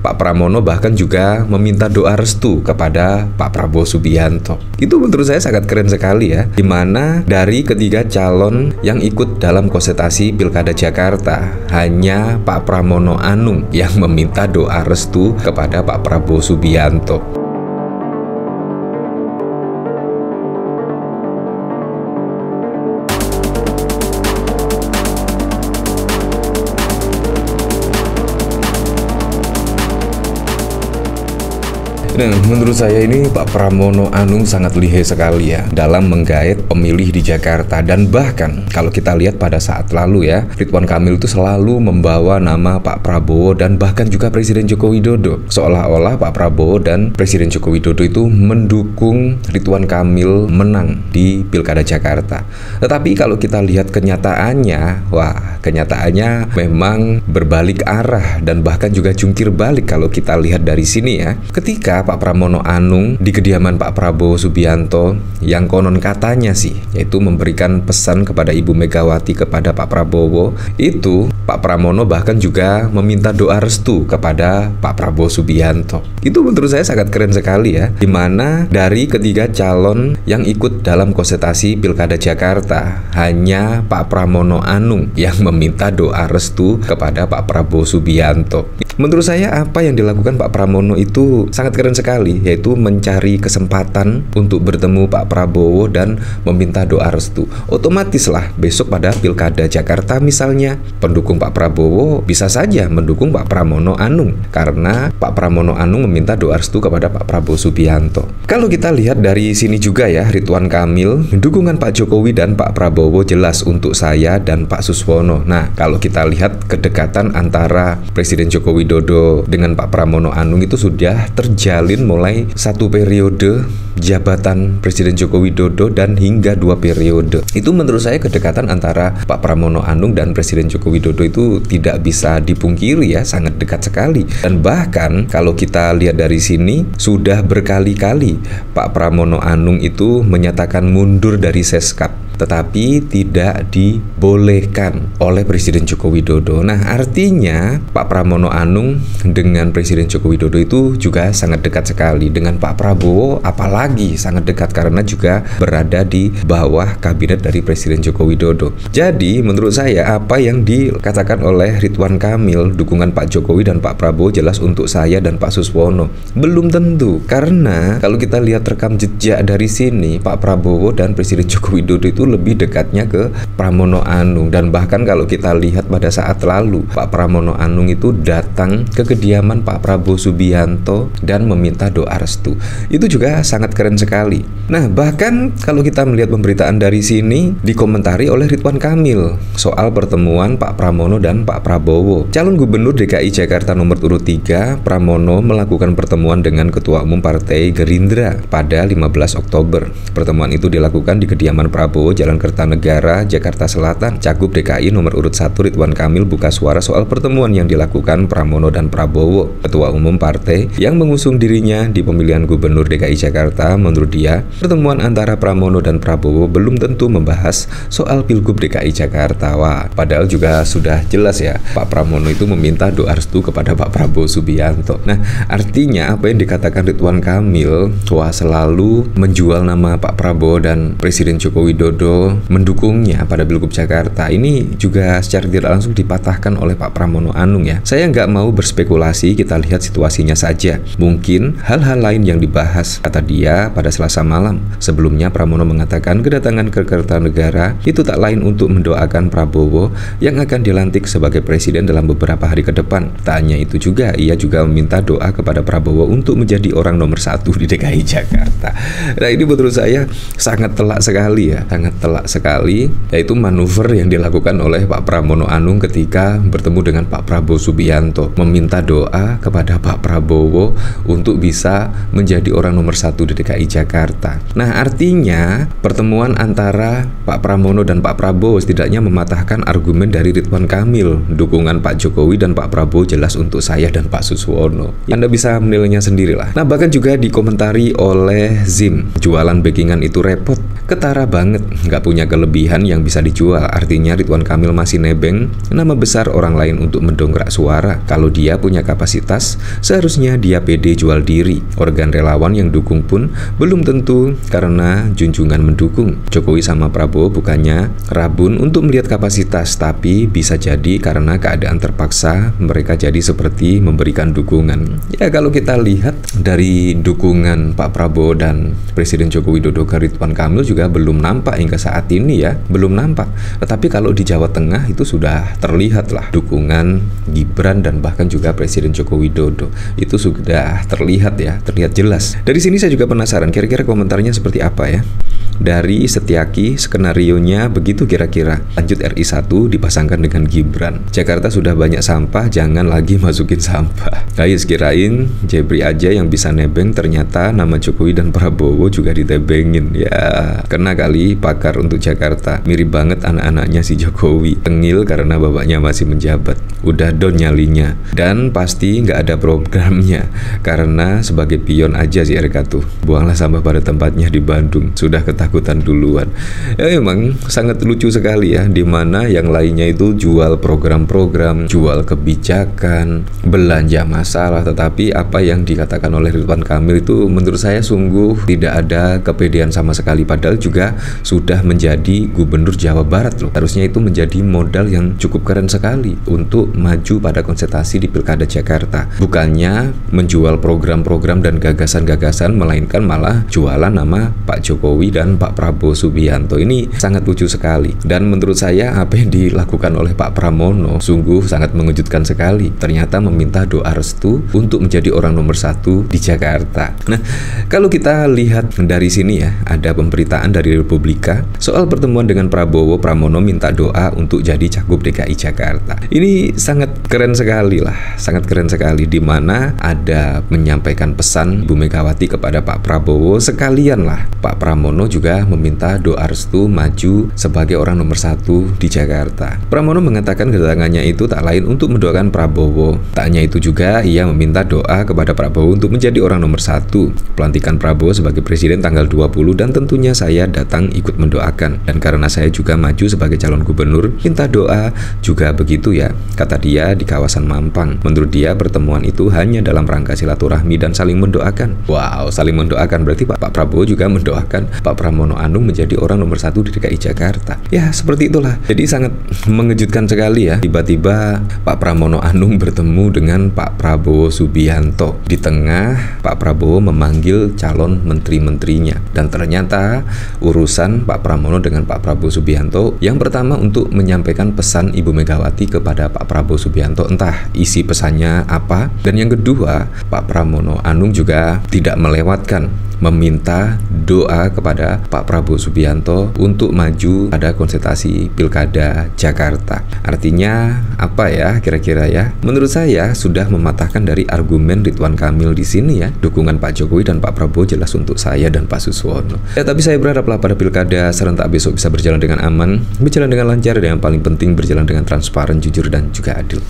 Pak Pramono bahkan juga meminta doa restu kepada Pak Prabowo Subianto. Itu menurut saya sangat keren sekali ya, dimana dari ketiga calon yang ikut dalam konsultasi Pilkada Jakarta, hanya Pak Pramono Anung yang meminta doa restu kepada Pak Prabowo Subianto. Nah, menurut saya ini Pak Pramono Anung sangat lihai sekali ya dalam menggait pemilih di Jakarta. Dan bahkan kalau kita lihat pada saat lalu ya, Ridwan Kamil itu selalu membawa nama Pak Prabowo dan bahkan juga Presiden Joko Widodo. Seolah-olah Pak Prabowo dan Presiden Joko Widodo itu mendukung Ridwan Kamil menang di Pilkada Jakarta. Tetapi kalau kita lihat kenyataannya, wah, kenyataannya memang berbalik arah dan bahkan juga jungkir balik kalau kita lihat dari sini ya. Ketika Pak Pramono Anung di kediaman Pak Prabowo Subianto yang konon katanya sih yaitu memberikan pesan kepada Ibu Megawati kepada Pak Prabowo, itu Pak Pramono bahkan juga meminta doa restu kepada Pak Prabowo Subianto. Itu menurut saya sangat keren sekali ya, dimana dari ketiga calon yang ikut dalam konsultasi Pilkada Jakarta, hanya Pak Pramono Anung yang meminta doa restu kepada Pak Prabowo Subianto. Menurut saya apa yang dilakukan Pak Pramono itu sangat keren sekali, yaitu mencari kesempatan untuk bertemu Pak Prabowo dan meminta doa restu. Otomatis lah besok pada Pilkada Jakarta misalnya, pendukung Pak Prabowo bisa saja mendukung Pak Pramono Anung karena Pak Pramono Anung meminta doa restu kepada Pak Prabowo Subianto. Kalau kita lihat dari sini juga ya, Ridwan Kamil, dukungan Pak Jokowi dan Pak Prabowo jelas untuk saya dan Pak Suswono. Nah, kalau kita lihat kedekatan antara Presiden Joko Widodo dengan Pak Pramono Anung itu sudah terjalin mulai satu periode jabatan Presiden Joko Widodo dan hingga 2 periode. Itu menurut saya kedekatan antara Pak Pramono Anung dan Presiden Joko Widodo itu tidak bisa dipungkiri ya, sangat dekat sekali. Dan bahkan kalau kita lihat dari sini sudah berkali-kali Pak Pramono Anung itu menyatakan mundur dari Seskap, tetapi tidak dibolehkan oleh Presiden Joko Widodo. Nah, artinya Pak Pramono Anung dengan Presiden Joko Widodo itu juga sangat dekat sekali. Dengan Pak Prabowo apalagi sangat dekat karena juga berada di bawah kabinet dari Presiden Joko Widodo. Jadi menurut saya apa yang dikatakan oleh Ridwan Kamil, dukungan Pak Jokowi dan Pak Prabowo jelas untuk saya dan Pak Suswono, belum tentu, karena kalau kita lihat rekam jejak dari sini, Pak Prabowo dan Presiden Joko Widodo itu lebih dekatnya ke Pramono Anung. Dan bahkan kalau kita lihat pada saat lalu, Pak Pramono Anung itu datang ke kediaman Pak Prabowo Subianto dan meminta doa restu. Itu juga sangat keren sekali. Nah, bahkan kalau kita melihat pemberitaan dari sini dikomentari oleh Ridwan Kamil soal pertemuan Pak Pramono dan Pak Prabowo. Calon Gubernur DKI Jakarta nomor urut 3, Pramono melakukan pertemuan dengan Ketua Umum Partai Gerindra pada 15 Oktober. Pertemuan itu dilakukan di kediaman Prabowo, Jalan Kertanegara, Jakarta Selatan. Cagup DKI nomor urut 1 Ridwan Kamil buka suara soal pertemuan yang dilakukan Pramono dan Prabowo. Ketua Umum partai yang mengusung dirinya di pemilihan Gubernur DKI Jakarta, menurut dia, pertemuan antara Pramono dan Prabowo belum tentu membahas soal Pilgub DKI Jakarta. Wah, padahal juga sudah jelas ya, Pak Pramono itu meminta doa restu kepada Pak Prabowo Subianto. Nah, artinya apa yang dikatakan Ridwan Kamil, wah, selalu menjual nama Pak Prabowo dan Presiden Joko Widodo mendukungnya pada Pilgub Jakarta, ini juga secara tidak langsung dipatahkan oleh Pak Pramono Anung ya. Saya nggak mau berspekulasi, kita lihat situasinya saja. Mungkin hal-hal lain yang dibahas, kata dia pada Selasa malam. Sebelumnya Pramono mengatakan kedatangan ke Kertanegara itu tak lain untuk mendoakan Prabowo yang akan dilantik sebagai presiden dalam beberapa hari ke depan. Tak hanya itu juga, ia juga meminta doa kepada Prabowo untuk menjadi orang nomor 1 di DKI Jakarta. Nah, ini menurut saya sangat telak sekali ya, sangat telak sekali, yaitu manuver yang dilakukan oleh Pak Pramono Anung ketika bertemu dengan Pak Prabowo Subianto, meminta doa kepada Pak Prabowo untuk bisa menjadi orang nomor 1 di DKI Jakarta. Nah, artinya pertemuan antara Pak Pramono dan Pak Prabowo setidaknya mematahkan argumen dari Ridwan Kamil, dukungan Pak Jokowi dan Pak Prabowo jelas untuk saya dan Pak Suswono. Anda bisa menilainya sendirilah. Nah, bahkan juga dikomentari oleh Zim, jualan backingan itu repot, ketara banget, nggak punya kelebihan yang bisa dijual. Artinya Ridwan Kamil masih nebeng nama besar orang lain untuk mendongkrak suara. Kalau dia punya kapasitas, seharusnya dia pede jual diri. Organ relawan yang dukung pun belum tentu karena junjungan mendukung. Jokowi sama Prabowo bukannya rabun untuk melihat kapasitas, tapi bisa jadi karena keadaan terpaksa mereka jadi seperti memberikan dukungan. Ya, kalau kita lihat dari dukungan Pak Prabowo dan Presiden Joko Widodo ke Ridwan Kamil juga belum nampak hingga saat ini ya, belum nampak. Tetapi kalau di Jawa Tengah itu sudah terlihat lah dukungan Gibran dan bahkan juga Presiden Joko Widodo. Itu sudah terlihat ya, terlihat jelas. Dari sini saya juga penasaran kira-kira komentarnya seperti apa ya. Dari Setiaki, skenarionya begitu kira-kira. Lanjut RI 1 dipasangkan dengan Gibran. Jakarta sudah banyak sampah, jangan lagi masukin sampah. Guys, kirain Jebri aja yang bisa nebeng, ternyata nama Jokowi dan Prabowo juga ditebengin. Ya, kena kali pakar untuk Jakarta. Mirip banget anak-anaknya si Jokowi. Tengil karena bapaknya masih menjabat. Udah down nyalinya. Dan pasti nggak ada programnya. Karena sebagai pion aja si RK tuh. Buanglah sampah pada tempatnya di Bandung. Sudah ketakutan duluan. Ya memang sangat lucu sekali ya, dimana yang lainnya itu jual program-program, jual kebijakan, belanja masalah, tetapi apa yang dikatakan oleh Ridwan Kamil itu menurut saya sungguh tidak ada kepedean sama sekali, padahal juga sudah menjadi gubernur Jawa Barat loh. Harusnya itu menjadi modal yang cukup keren sekali untuk maju pada kontestasi di Pilkada Jakarta. Bukannya menjual program-program dan gagasan-gagasan, melainkan malah jualan nama Pak Jokowi dan Pak Prabowo Subianto. Ini sangat lucu sekali. Dan menurut saya apa yang dilakukan oleh Pak Pramono sungguh sangat mengejutkan sekali. Ternyata meminta doa restu untuk menjadi orang nomor 1 di Jakarta. Nah, kalau kita lihat dari sini ya, ada pemberitaan dari Republika soal pertemuan dengan Prabowo. Pramono minta doa untuk jadi Cagup DKI Jakarta. Ini sangat keren sekali lah, sangat keren sekali, di mana ada menyampaikan pesan Bu Megawati kepada Pak Prabowo. Sekalian lah Pak Pramono juga meminta doa restu maju sebagai orang nomor 1 di Jakarta. Pramono mengatakan kedatangannya itu tak lain untuk mendoakan Prabowo. Tak hanya itu juga, ia meminta doa kepada Prabowo untuk menjadi orang nomor 1. Pelantikan Prabowo sebagai presiden tanggal 20 dan tentunya saya datang ikut mendoakan. Dan karena saya juga maju sebagai calon gubernur, minta doa juga begitu ya, kata dia di kawasan Mampang. Menurut dia pertemuan itu hanya dalam rangka silaturahmi dan saling mendoakan. Wow, saling mendoakan berarti Pak Prabowo juga mendoakan Pak Pramono Anung menjadi orang nomor 1 di DKI Jakarta. Ya, seperti itulah. Jadi sangat mengejutkan sekali ya. Tiba-tiba Pak Pramono Anung bertemu dengan Pak Prabowo Subianto. Di tengah, Pak Prabowo memanggil calon menteri-menterinya. Dan ternyata urusan Pak Pramono dengan Pak Prabowo Subianto yang pertama untuk menyampaikan pesan Ibu Megawati kepada Pak Prabowo Subianto, entah isi pesannya apa. Dan yang kedua, Pak Pramono Anung juga tidak melewatkan meminta doa kepada Pak Prabowo Subianto untuk maju pada kontestasi Pilkada Jakarta. Artinya apa ya kira-kira ya? Menurut saya sudah mematahkan dari argumen Ridwan Kamil di sini ya. Dukungan Pak Jokowi dan Pak Prabowo jelas untuk saya dan Pak Suswono. Ya, tapi saya berharaplah pada Pilkada serentak besok bisa berjalan dengan aman, berjalan dengan lancar, dan yang paling penting berjalan dengan transparan, jujur, dan juga adil.